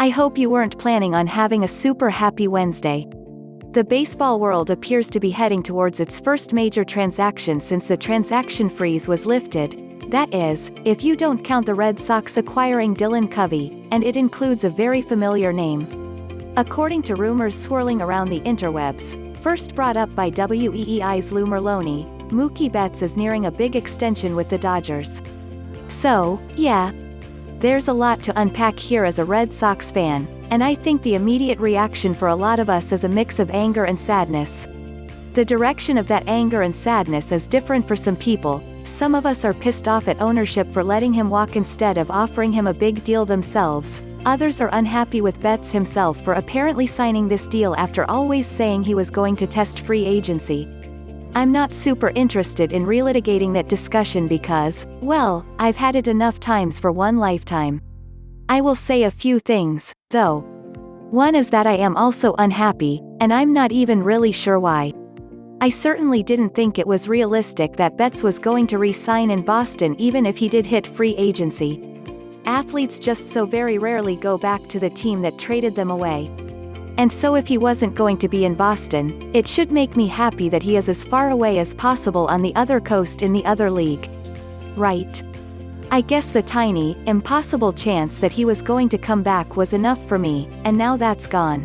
I hope you weren't planning on having a super happy Wednesday. The baseball world appears to be heading towards its first major transaction since the transaction freeze was lifted. That is, if you don't count the Red Sox acquiring Dylan Covey, and it includes a very familiar name. According to rumors swirling around the interwebs, first brought up by WEEI's Merloni, Mookie Betts is nearing a big extension with the Dodgers. So, yeah. There's a lot to unpack here as a Red Sox fan, and I think the immediate reaction for a lot of us is a mix of anger and sadness. The direction of that anger and sadness is different for some people. Some of us are pissed off at ownership for letting him walk instead of offering him a big deal themselves. Others are unhappy with Betts himself for apparently signing this deal after always saying he was going to test free agency. I'm not super interested in relitigating that discussion because, well, I've had it enough times for one lifetime. I will say a few things, though. One is that I am also unhappy, and I'm not even really sure why. I certainly didn't think it was realistic that Betts was going to re-sign in Boston even if he did hit free agency. Athletes just so very rarely go back to the team that traded them away. And so if he wasn't going to be in Boston, it should make me happy that he is as far away as possible on the other coast in the other league. Right? I guess the tiny, impossible chance that he was going to come back was enough for me, and now that's gone.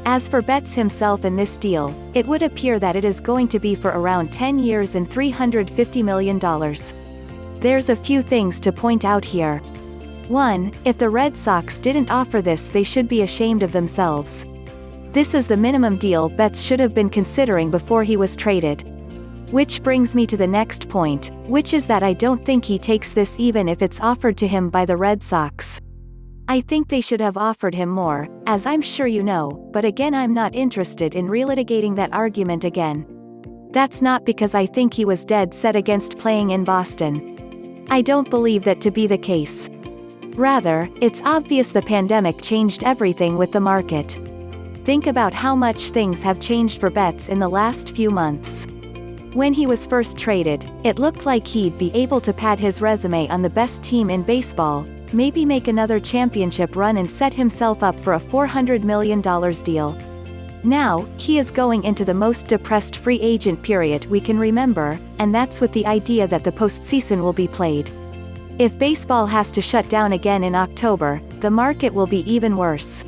As for Betts himself in this deal, it would appear that it is going to be for around 10 years and $350 million. There's a few things to point out here. 1. If the Red Sox didn't offer this, they should be ashamed of themselves. This is the minimum deal Betts should have been considering before he was traded. Which brings me to the next point, which is that I don't think he takes this even if it's offered to him by the Red Sox. I think they should have offered him more, as I'm sure you know, but again I'm not interested in relitigating that argument again. That's not because I think he was dead set against playing in Boston. I don't believe that to be the case. Rather, it's obvious the pandemic changed everything with the market. Think about how much things have changed for Betts in the last few months. When he was first traded, it looked like he'd be able to pad his resume on the best team in baseball, maybe make another championship run and set himself up for a $400 million deal. Now, he is going into the most depressed free agent period we can remember, and that's with the idea that the postseason will be played. If baseball has to shut down again in October, the market will be even worse.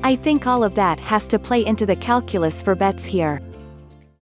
I think all of that has to play into the calculus for Betts here.